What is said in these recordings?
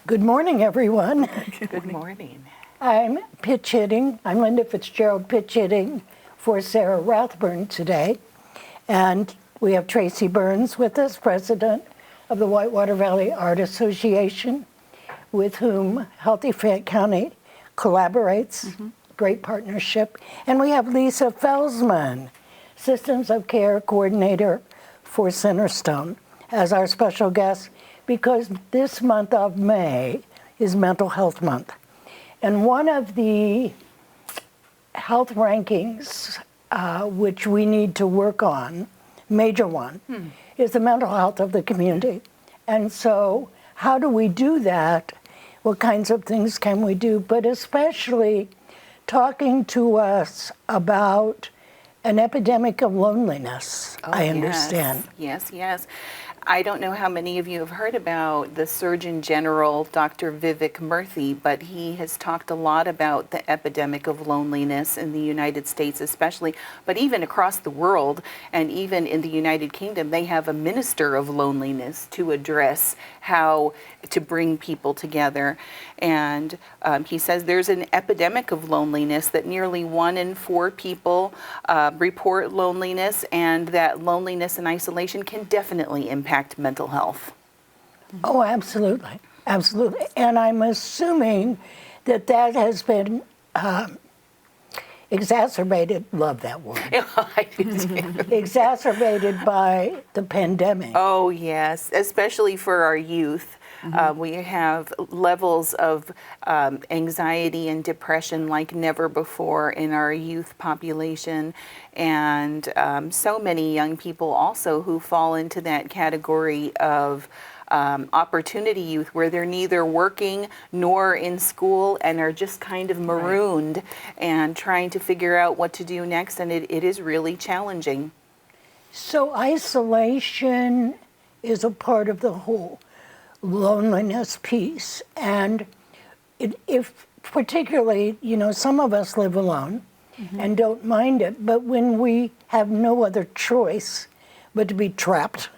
Good morning, everyone. Good morning. I'm pitch hitting. I'm Linda Fitzgerald pitch hitting for Sarah Rathburn today. And we have Tracy Burns with us, president of the Whitewater Valley Art Association, with whom Healthy Fayette County collaborates. Great partnership. And we have Lisa Felsman, Systems of Care Coordinator for Centerstone, as our special guest, because this month of May is Mental Health Month. And one of the health rankings which we need to work on, major one, is the mental health of the community. And so how do we do that? What kinds of things can we do? But especially talking to us about an epidemic of loneliness, I understand. Yes. I don't know how many of you have heard about the Surgeon General, Dr. Vivek Murthy, but he has talked a lot about the epidemic of loneliness in the United States especially, but even across the world, and even in the United Kingdom, they have a minister of loneliness to address how to bring people together. And he says there's an epidemic of loneliness, that nearly 1 in 4 people report loneliness, and that loneliness and isolation can definitely impact mental health. Oh, absolutely. Absolutely. And I'm assuming that that has been exacerbated, love that word. I do too. Exacerbated by the pandemic. Oh, yes, especially for our youth. We have levels of anxiety and depression like never before in our youth population, and so many young people also who fall into that category of opportunity youth, where they're neither working nor in school and are just kind of marooned and trying to figure out what to do next, and it is really challenging. So isolation is a part of the whole loneliness piece, and if particularly, some of us live alone and don't mind it, but when we have no other choice but to be trapped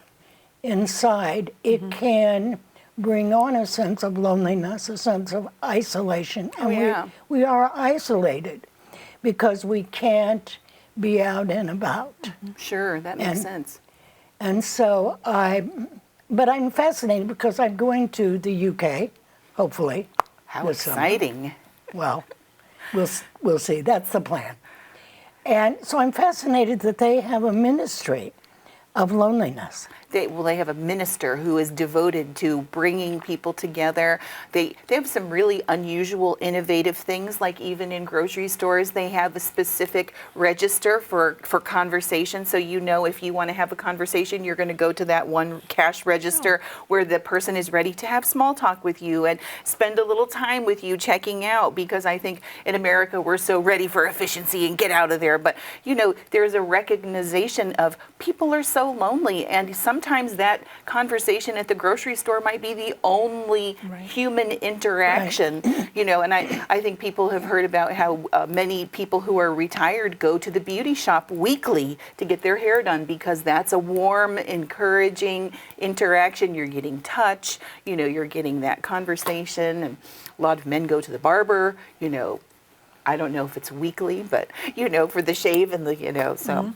inside, it can bring on a sense of loneliness, a sense of isolation, and we are isolated because we can't be out and about. Sure, that makes sense. And so but I'm fascinated because I'm going to the UK, hopefully. How exciting. Well, we'll see. That's the plan. And so I'm fascinated that they have a ministry of loneliness. They have a minister who is devoted to bringing people together. They have some really unusual, innovative things, like even in grocery stores, they have a specific register for conversation. So if you want to have a conversation, you're going to go to that one cash register where the person is ready to have small talk with you and spend a little time with you checking out, because I think in America we're so ready for efficiency and get out of there. But, there's a recognition of people are so lonely, and sometimes that conversation at the grocery store might be the only human interaction, and I think people have heard about how many people who are retired go to the beauty shop weekly to get their hair done, because that's a warm, encouraging interaction. You're getting touch, you're getting that conversation, and a lot of men go to the barber, I don't know if it's weekly, but, for the shave and the, so.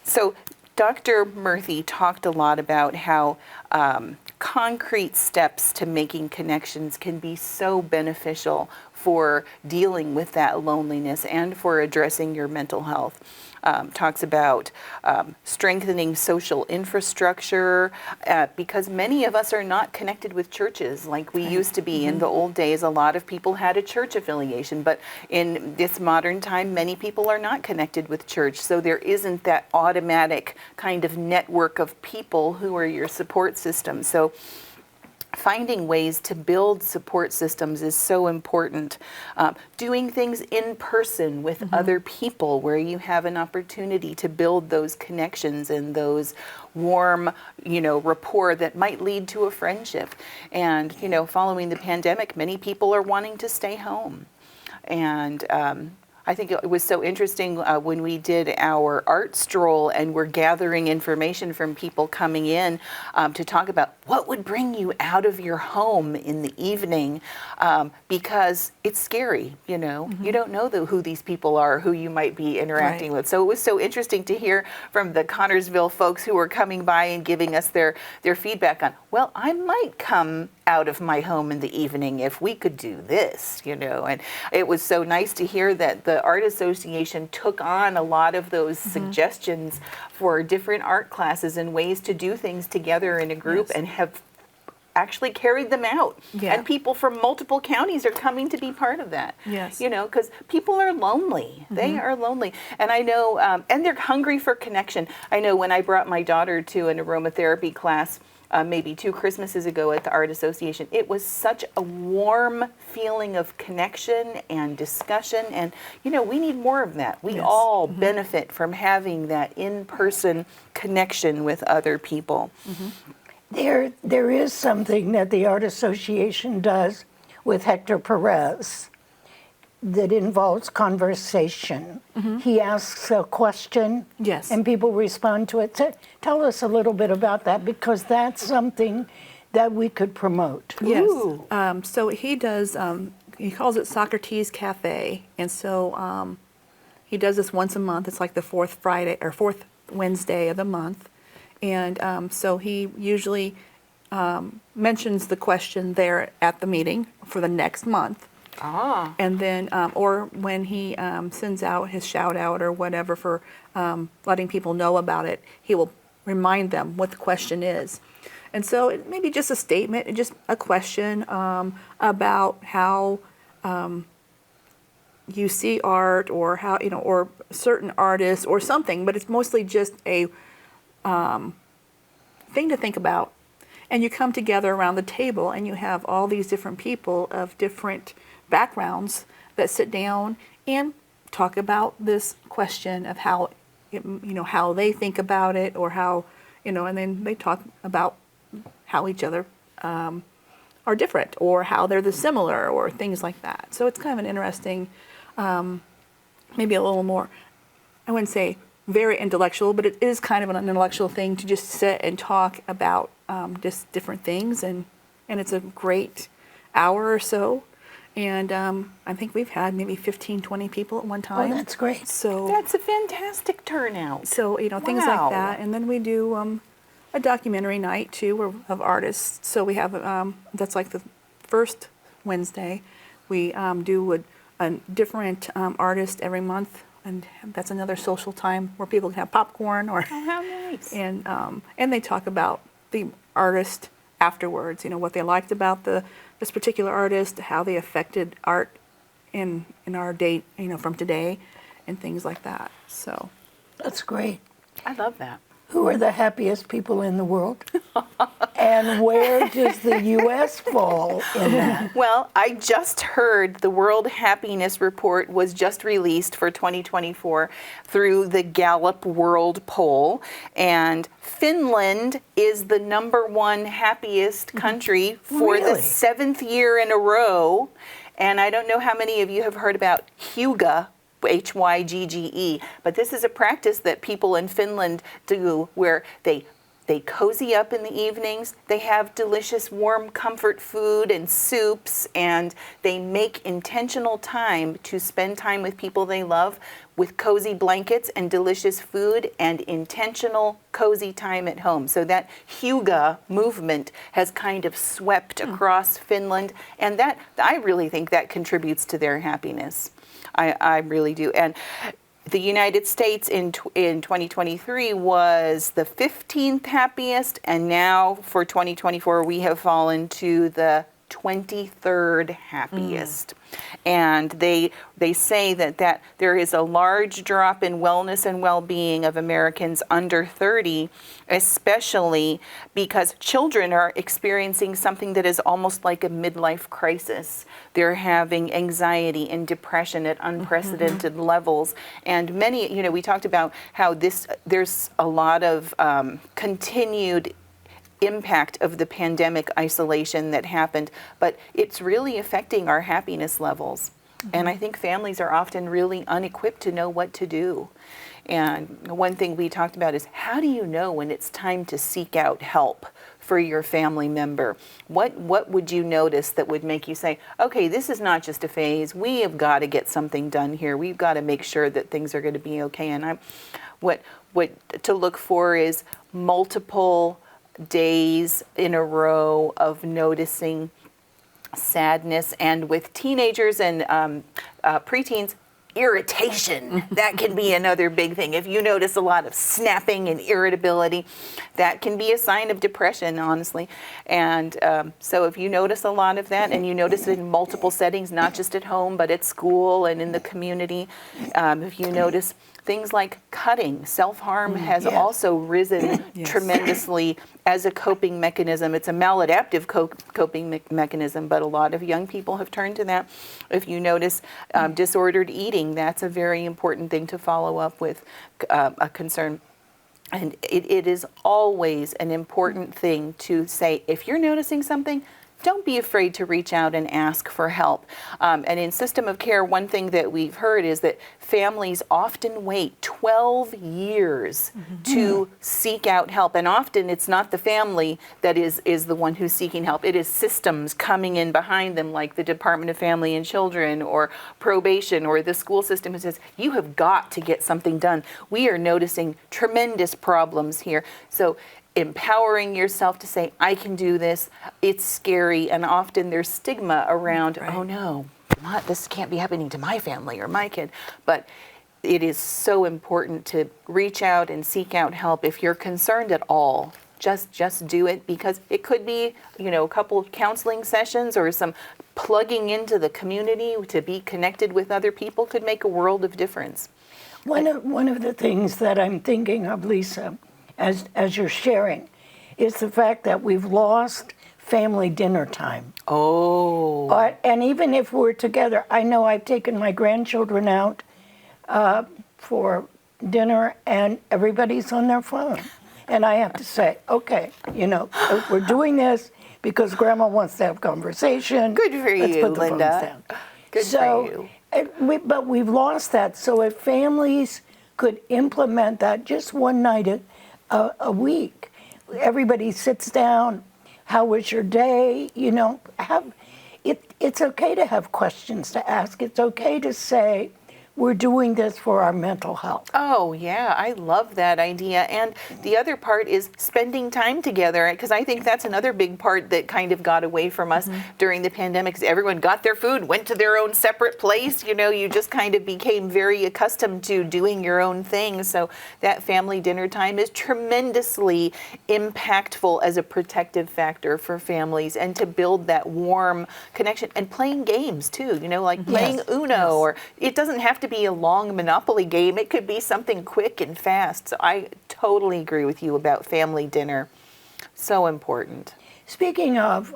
So Dr. Murthy talked a lot about how concrete steps to making connections can be so beneficial for dealing with that loneliness and for addressing your mental health. Talks about strengthening social infrastructure, because many of us are not connected with churches like we used to be. In the old days, a lot of people had a church affiliation, but in this modern time, many people are not connected with church. So there isn't that automatic kind of network of people who are your support system. So finding ways to build support systems is so important. Doing things in person with other people where you have an opportunity to build those connections and those warm, rapport that might lead to a friendship. And, following the pandemic, many people are wanting to stay home. And I think it was so interesting when we did our art stroll and we're gathering information from people coming in to talk about what would bring you out of your home in the evening, because it's scary, you know. You don't know who these people are, who you might be interacting with. So it was so interesting to hear from the Connorsville folks who were coming by and giving us their feedback on, well, I might come out of my home in the evening if we could do this, you know. And it was so nice to hear that the Art Association took on a lot of those suggestions for different art classes and ways to do things together in a group and have actually carried them out. And people from multiple counties are coming to be part of that. You know, because people are lonely. They are lonely. And I know, and they're hungry for connection. I know when I brought my daughter to an aromatherapy class, maybe 2 Christmases ago at the Art Association, it was such a warm feeling of connection and discussion. And, you know, we need more of that. We all benefit from having that in-person connection with other people. There is something that the Art Association does with Hector Perez that involves conversation. He asks a question and people respond to it. Tell us a little bit about that, because that's something that we could promote. So he does, he calls it Socrates Cafe. And so he does this once a month. It's like the fourth Wednesday of the month. And so he usually mentions the question there at the meeting for the next month. And then, or when he sends out his shout out or whatever for letting people know about it, he will remind them what the question is. And so it may be just a statement, just a question about how you see art, or how, you know, or certain artists or something, but it's mostly just a thing to think about. And you come together around the table and you have all these different people of different backgrounds that sit down and talk about this question of how, you know, how they think about it, or how, you know, and then they talk about how each other are different, or how they're the similar, or things like that. So it's kind of an interesting, maybe a little more, I wouldn't say very intellectual, but it is kind of an intellectual thing to just sit and talk about just different things. And it's a great hour or so. And I think we've had maybe 15, 20 people at one time. Oh, that's great. So that's a fantastic turnout. So, you know, things like that. And then we do a documentary night too, of artists. So we have, that's like the first Wednesday. We do a different artist every month. And that's another social time where people can have popcorn, or how nice. And they talk about the artist afterwards, you know, what they liked about this particular artist, how they affected art in our day, you know, from today, and things like that. So That's great. I love that. Who are the happiest people in the world? And where does the U.S. fall in that? Well, I just heard the World Happiness Report was just released for 2024 through the Gallup World Poll, and Finland is the #1 happiest country for the 7th year in a row. And I don't know how many of you have heard about Hygge, Hygge, but this is a practice that people in Finland do where they cozy up in the evenings, they have delicious warm comfort food and soups, and they make intentional time to spend time with people they love with cozy blankets and delicious food and intentional cozy time at home. So that Hygge movement has kind of swept across Finland, and that, I really think that contributes to their happiness. I really do. And the United States in 2023 was the 15th happiest, and now for 2024 we have fallen to the 23rd happiest. And they say that there is a large drop in wellness and well-being of Americans under 30, especially because children are experiencing something that is almost like a midlife crisis. They're having anxiety and depression at unprecedented levels. And many, you know, we talked about how there's a lot of continued impact of the pandemic isolation that happened, but it's really affecting our happiness levels. And I think families are often really unequipped to know what to do. And one thing we talked about is, how do you know when it's time to seek out help for your family member? What would you notice that would make you say, okay, this is not just a phase. We have got to get something done here. We've got to make sure that things are going to be okay. And what to look for is multiple days in a row of noticing sadness, and with teenagers and preteens, irritation. That can be another big thing. If you notice a lot of snapping and irritability, that can be a sign of depression, honestly. And so if you notice a lot of that, and you notice it in multiple settings, not just at home, but at school and in the community, if you notice things like cutting, self-harm has also risen tremendously as a coping mechanism. It's a maladaptive coping mechanism, but a lot of young people have turned to that. If you notice disordered eating, that's a very important thing to follow up with a concern. And it is always an important thing to say, if you're noticing something, don't be afraid to reach out and ask for help. And in system of care, one thing that we've heard is that families often wait 12 years to seek out help. And often it's not the family that is the one who's seeking help. It is systems coming in behind them, like the Department of Family and Children or probation or the school system, who says, you have got to get something done. We are noticing tremendous problems here. So empowering yourself to say, I can do this. It's scary, and often there's stigma around, oh no, this can't be happening to my family or my kid. But it is so important to reach out and seek out help if you're concerned at all. Just do it, because it could be, a couple of counseling sessions or some plugging into the community to be connected with other people could make a world of difference. One of the things that I'm thinking of, Lisa, as you're sharing, is the fact that we've lost family dinner time. Oh. And even if we're together, I know I've taken my grandchildren out for dinner, and everybody's on their phone. And I have to say, okay, we're doing this because Grandma wants to have conversation. Good for Let's you, put the Linda. phones down. Good for you. But we've lost that. So if families could implement that just one night a week, everybody sits down. How was your day? It's okay to have questions to ask. It's okay to say, we're doing this for our mental health. Oh, yeah, I love that idea. And the other part is spending time together, because I think that's another big part that kind of got away from us during the pandemic, because everyone got their food, went to their own separate place. You just kind of became very accustomed to doing your own thing. So that family dinner time is tremendously impactful as a protective factor for families, and to build that warm connection. And playing games too, like playing Uno, or it doesn't have to be a long Monopoly game. It could be something quick and fast. So I totally agree with you about family dinner. So important. Speaking of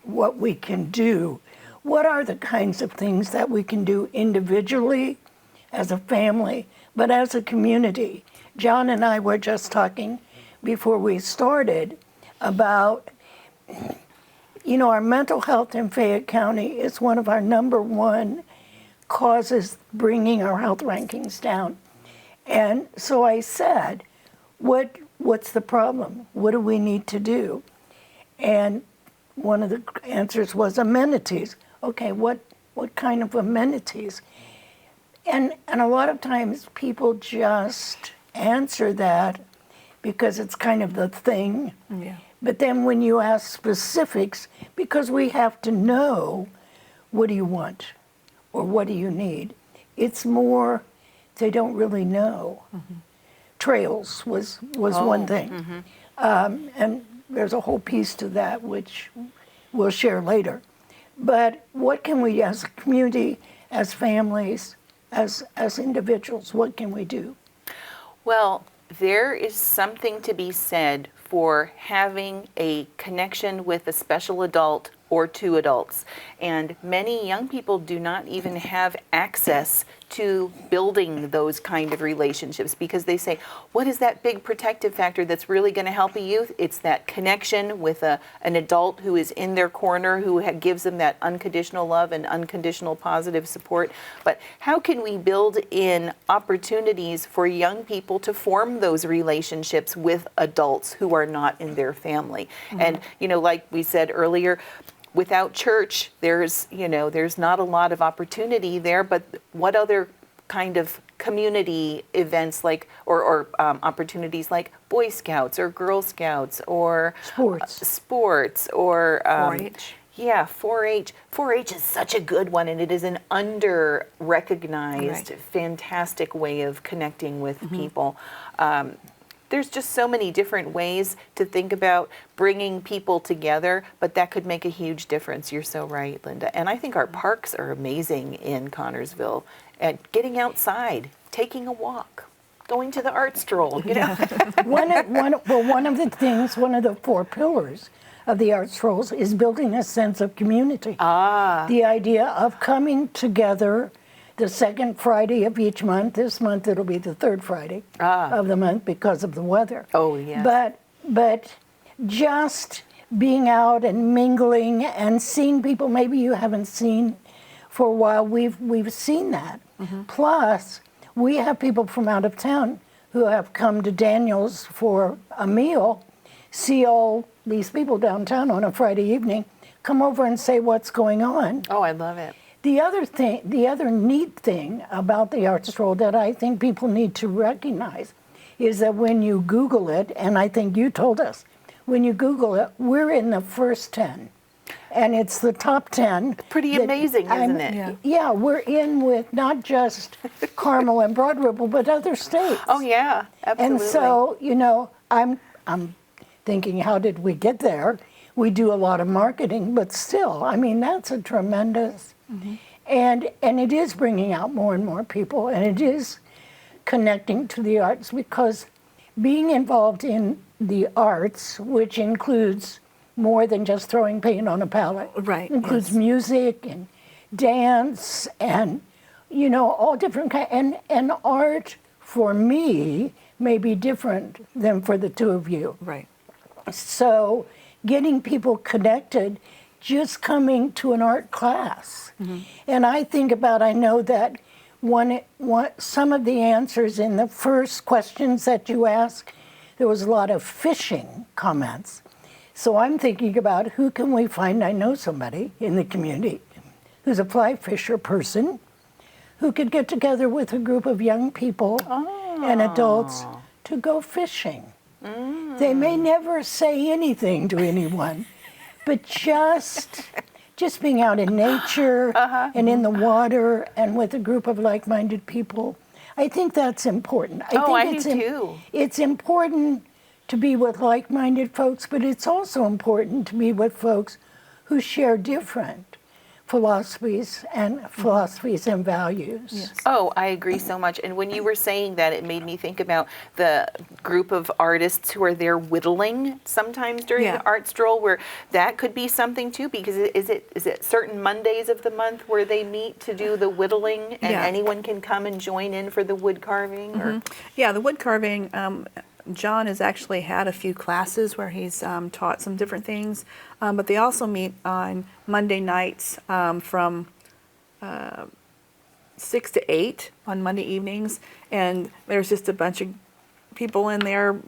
what we can do, what are the kinds of things that we can do individually as a family, but as a community? John and I were just talking before we started about, our mental health in Fayette County is one of our number one causes bringing our health rankings down. And so I said, what's the problem? What do we need to do? And one of the answers was amenities. Okay, what kind of amenities? And a lot of times people just answer that because it's kind of the thing. Yeah. But then when you ask specifics, because we have to know, what do you want? Or what do you need? It's more, they don't really know. Trails was one thing. And there's a whole piece to that, which we'll share later. But what can we, as a community, as families, as individuals, what can we do? Well, there is something to be said for having a connection with a special adult or two adults. And many young people do not even have access to building those kind of relationships, because they say, what is that big protective factor that's really going to help a youth? It's that connection with an adult who is in their corner, who gives them that unconditional love and unconditional positive support. But how can we build in opportunities for young people to form those relationships with adults who are not in their family? And, like we said earlier, without church, there's not a lot of opportunity there, but what other kind of community events or opportunities like Boy Scouts or Girl Scouts or sports or 4-H. Yeah, 4-H. 4-H is such a good one, and it is an under-recognized, fantastic way of connecting with people. There's just so many different ways to think about bringing people together, but that could make a huge difference. You're so right, Linda. And I think our parks are amazing in Connorsville. And getting outside, taking a walk, going to the art stroll, One of the 4 pillars of the art strolls is building a sense of community. The idea of coming together the second Friday of each month. This month it'll be the third Friday of the month because of the weather. Oh, yes. But just being out and mingling and seeing people maybe you haven't seen for a while, we've seen that. Plus, we have people from out of town who have come to Daniel's for a meal, see all these people downtown on a Friday evening, come over and say what's going on. Oh, I love it. The other neat thing about the art stroll that I think people need to recognize is that when you Google it, and I think you told us, when you Google it, we're in the first 10. And it's the top 10. Pretty amazing, isn't it? Yeah, we're in with not just Carmel and Broad Ripple, but other states. Oh, yeah, absolutely. And so, I'm thinking, how did we get there? We do a lot of marketing, but still, I mean, that's a tremendous, and it is bringing out more and more people, and it is connecting to the arts, because being involved in the arts, which includes more than just throwing paint on a palette, includes music and dance and, all different kinds, and art for me may be different than for the two of you. Right. So getting people connected, just coming to an art class. And I know that some of the answers in the first questions that you asked, there was a lot of fishing comments. So I'm thinking about who can we find, I know somebody in the community who's a fly fisher person who could get together with a group of young people and adults to go fishing. They may never say anything to anyone, but just being out in nature and in the water and with a group of like-minded people, I think that's important. I do too. It's important to be with like-minded folks, but it's also important to be with folks who share different philosophies and values. Yes. Oh, I agree so much. And when you were saying that, it made me think about the group of artists who are there whittling sometimes during the art stroll, where that could be something too, because is it certain Mondays of the month where they meet to do the whittling, and anyone can come and join in for the wood carving? Or? Yeah, the wood carving, John has actually had a few classes where he's taught some different things, but they also meet on Monday nights from 6 to 8 on Monday evenings, and there's just a bunch of people in there.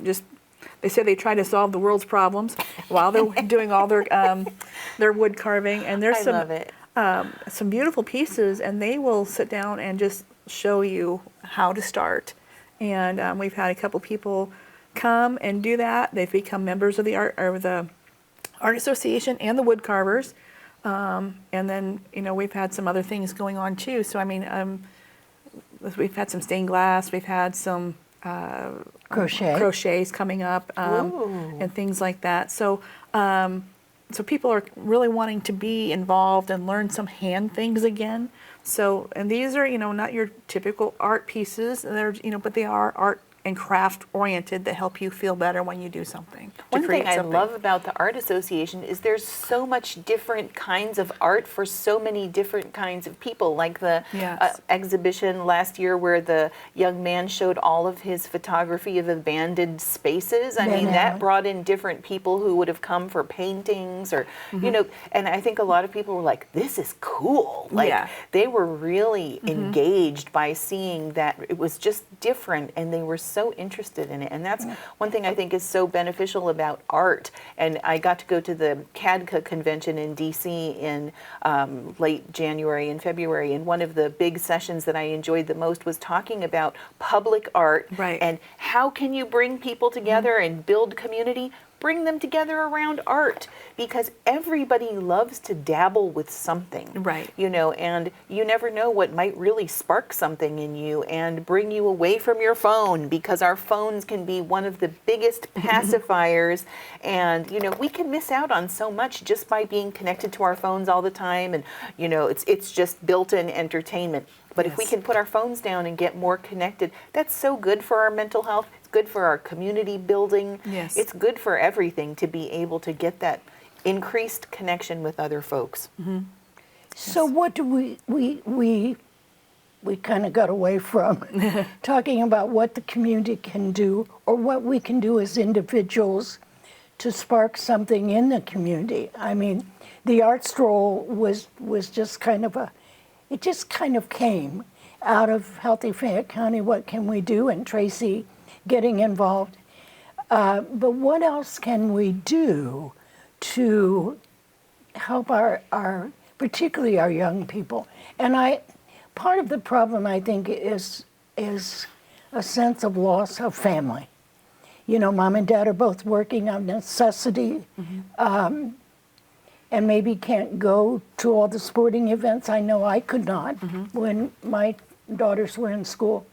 They say they try to solve the world's problems while they're doing all their wood carving, and there's some beautiful pieces, and they will sit down and just show you how to start. And we've had a couple people come and do that. They've become members of the art association and the wood carvers. And then we've had some other things going on too. So I mean, we've had some stained glass. We've had some crochets coming up and things like that. So so people are really wanting to be involved and learn some hand things again. So, and these are, not your typical art pieces. They're, but they are art and craft oriented that help you feel better when you do something. to One thing create I something. love about the Art Association is there's so much different kinds of art for so many different kinds of people. Like the Yes. exhibition last year where the young man showed all of his photography of abandoned spaces. I mean, that brought in different people who would have come for paintings or, you know, and I think a lot of people were like, this is cool. Like, Yeah. they were really engaged by seeing that it was just different and they were so interested in it. And that's one thing I think is so beneficial about art. And I got to go to the CADCA convention in DC in late January and February. And one of the big sessions that I enjoyed the most was talking about public art Right. and how can you bring people together and build community. Bring them together around art because everybody loves to dabble with something. Right. You know, and you never know what might really spark something in you and bring you away from your phone because our phones can be one of the biggest pacifiers. And, you know, we can miss out on so much just by being connected to our phones all the time. And, you know, it's just built-in entertainment. But if we Yes. can put our phones down and get more connected, that's so good for our mental health. It's good for our community building. Yes. It's good for everything to be able to get that increased connection with other folks. So what do we kind of got away from talking about what the community can do or what we can do as individuals to spark something in the community. I mean, the art stroll was just kind of it just kind of came out of Healthy Fayette County, what can we do, and Tracy getting involved. But what else can we do to help our particularly our young people? And part of the problem, I think, is a sense of loss of family. You know, mom and dad are both working on necessity, and maybe can't go to all the sporting events. I know I could not when my daughters were in school.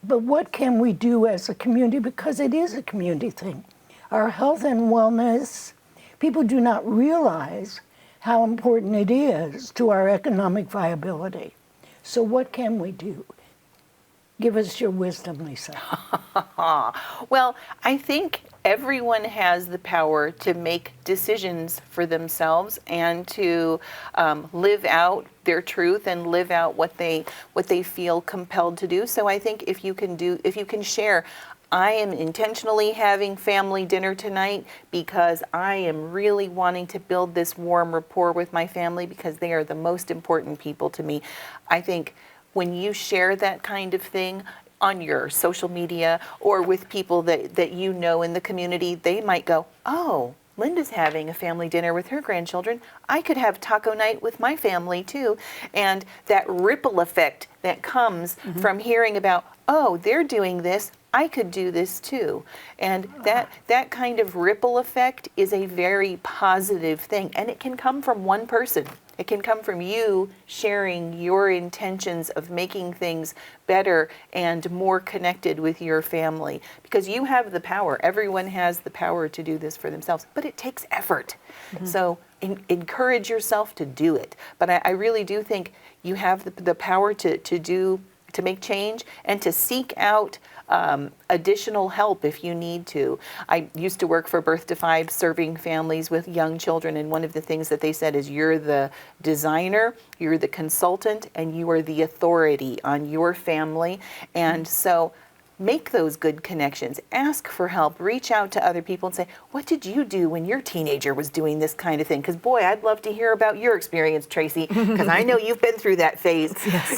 But what can we do as a community? Because it is a community thing. Our health and wellness, people do not realize how important it is to our economic viability. So what can we do? Give us your wisdom, Lisa. Well, I think everyone has the power to make decisions for themselves and to live out their truth and live out what they feel compelled to do. So I think if you can share, I am intentionally having family dinner tonight because I am really wanting to build this warm rapport with my family because they are the most important people to me. I think when you share that kind of thing on your social media or with people that you know in the community, they might go, oh, Linda's having a family dinner with her grandchildren. I could have taco night with my family too. And that ripple effect that comes from hearing about, oh, they're doing this, I could do this too. And that kind of ripple effect is a very positive thing. And it can come from one person. It can come from you sharing your intentions of making things better and more connected with your family. Because you have the power. Everyone has the power to do this for themselves. But it takes effort. So encourage yourself to do it. But I really do think you have the power to make change and to seek out additional help if you need to. I used to work for Birth to Five, serving families with young children, and one of the things that they said is you're the designer, you're the consultant, and you are the authority on your family. And so make those good connections. Ask for help. Reach out to other people and say, what did you do when your teenager was doing this kind of thing? Because, boy, I'd love to hear about your experience, Tracy, because I know you've been through that phase.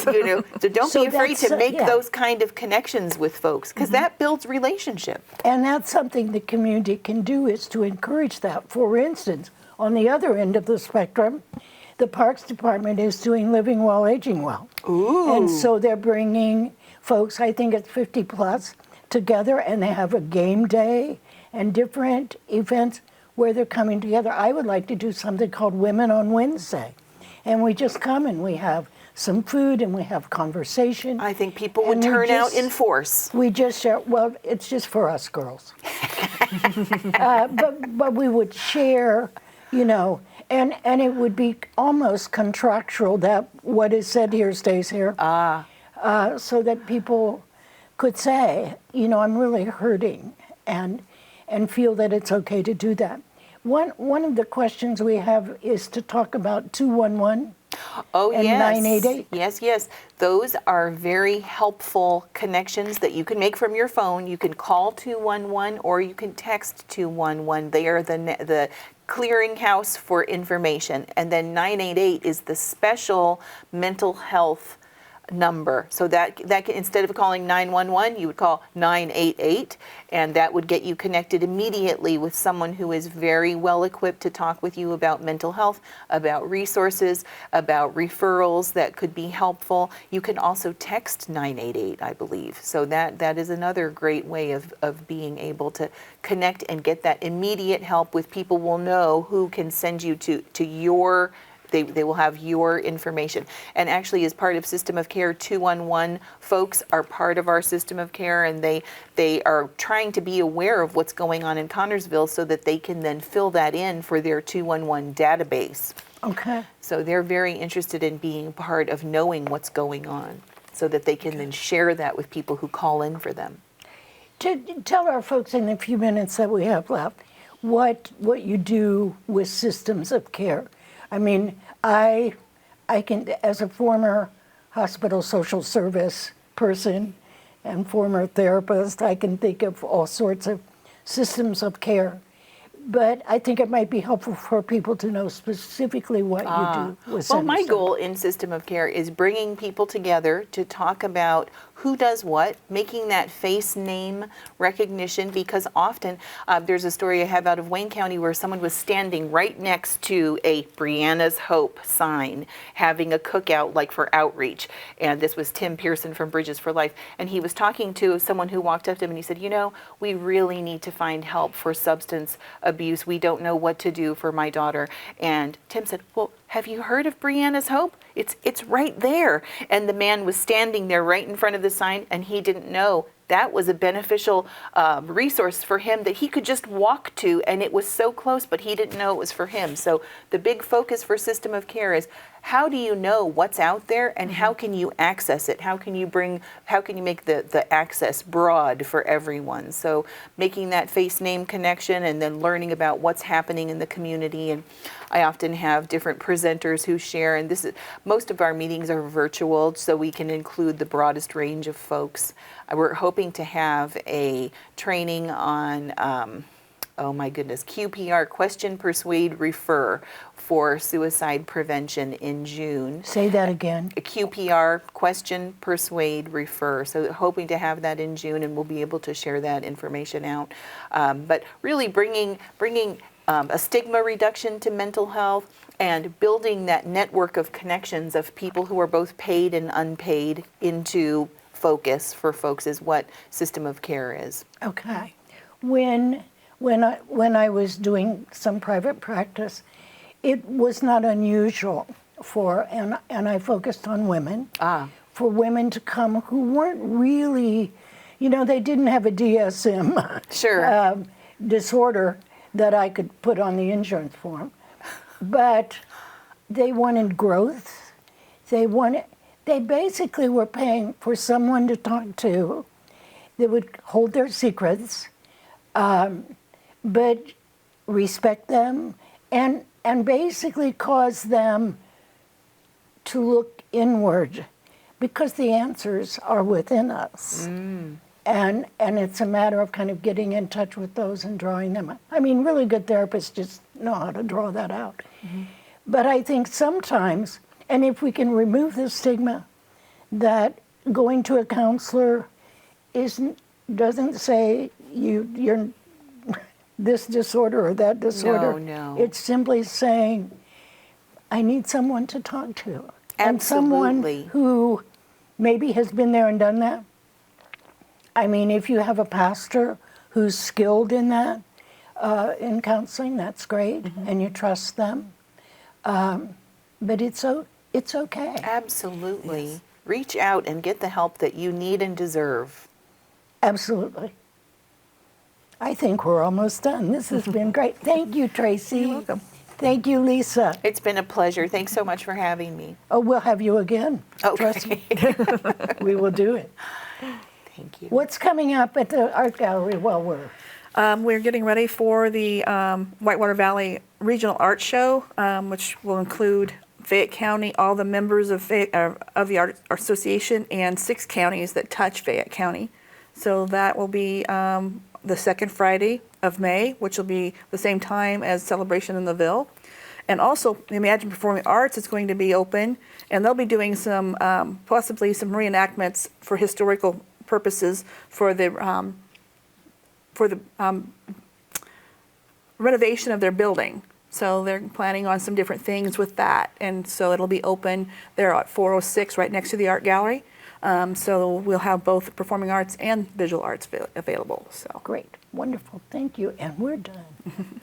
You know, so don't be afraid to make those kind of connections with folks, because that builds relationship. And that's something the community can do, is to encourage that. For instance, on the other end of the spectrum, the Parks Department is doing Living Well, Aging Well. Ooh. And so they're bringing folks, I think it's 50 plus, together, and they have a game day and different events where they're coming together. I would like to do something called Women on Wednesday. And we just come and we have some food and we have conversation. I think people would And we turn out just- in force. We just share, well, it's just for us girls. But we would share, you know, and it would be almost contractual that what is said here stays here. So that people could say, I'm really hurting, and feel that it's okay to do that. One of the questions we have is to talk about 211. Oh, And yes. 988. Yes. Those are very helpful connections that you can make from your phone. You can call 211 or you can text 211. They are the clearinghouse for information. And then 988 is the special mental health number. So that can, instead of calling 911, you would call 988, and that would get you connected immediately with someone who is very well equipped to talk with you about mental health, about resources, about referrals that could be helpful. You can also text 988, I believe. So that is another great way of being able to connect and get that immediate help with people will know who can send you to your. They will have your information. And actually, as part of System of Care, 211 folks are part of our System of Care, and they are trying to be aware of what's going on in Connersville so that they can then fill that in for their 211 database. Okay. So they're very interested in being part of knowing what's going on so that they can then share that with people who call in for them. To tell our folks in the few minutes that we have left, what you do with systems of care. I mean, I can, as a former hospital social service person and former therapist, I can think of all sorts of systems of care. But I think it might be helpful for people to know specifically what you do with Well, my systems. goal in System of Care is bringing people together to talk about who does what, making that face name recognition, because often there's a story I have out of Wayne County where someone was standing right next to a Brianna's Hope sign, having a cookout like for outreach. And this was Tim Pearson from Bridges for Life. And he was talking to someone who walked up to him and he said, we really need to find help for substance abuse. We don't know what to do for my daughter. And Tim said, well, have you heard of Brianna's Hope? It's right there. And the man was standing there right in front of the sign, and he didn't know that was a beneficial resource for him that he could just walk to, and it was so close, but he didn't know it was for him. So the big focus for System of Care is how do you know what's out there, and how can you access it? How can you make the access broad for everyone? So making that face name connection and then learning about what's happening in the community. And I often have different presenters who share, and most of our meetings are virtual, so we can include the broadest range of folks. We're hoping to have a training on, QPR, Question, Persuade, Refer, for suicide prevention in June. Say that again. A QPR, Question, Persuade, Refer. So hoping to have that in June, and we'll be able to share that information out. But really bringing a stigma reduction to mental health and building that network of connections of people who are both paid and unpaid into focus for folks is what System of Care is. Okay. When I was doing some private practice, it was not unusual and I focused on women, for women to come who weren't really, they didn't have a DSM Sure. Disorder that I could put on the insurance form, but they wanted growth. They basically were paying for someone to talk to that would hold their secrets, but respect them and basically cause them to look inward, because the answers are within us. And it's a matter of kind of getting in touch with those and drawing them out. I mean, really good therapists just know how to draw that out. But I think sometimes, and if we can remove the stigma that going to a counselor doesn't say you're this disorder or that disorder. No. It's simply saying, I need someone to talk to. Absolutely. And someone who maybe has been there and done that. I mean, if you have a pastor who's skilled in that, in counseling, that's great, and you trust them. But it's okay. Absolutely. Yes. Reach out and get the help that you need and deserve. Absolutely. I think we're almost done. This has been great. Thank you, Tracy. You're welcome. Thank you, Lisa. It's been a pleasure. Thanks so much for having me. Oh, we'll have you again. Okay. Trust me. We will do it. Thank you. What's coming up at the art gallery while We're getting ready for the Whitewater Valley Regional Art Show, which will include Fayette County, all the members of of the Art Association, and 6 counties that touch Fayette County. So that will be the second Friday of May, which will be the same time as Celebration in the Ville. And also, Imagine Performing Arts is going to be open, and they'll be doing some, possibly some reenactments for historical purposes for the renovation of their building. So they're planning on some different things with that. And so it'll be open there at 406 right next to the art gallery. So we'll have both performing arts and visual arts available. So Great, wonderful, thank you, and we're done.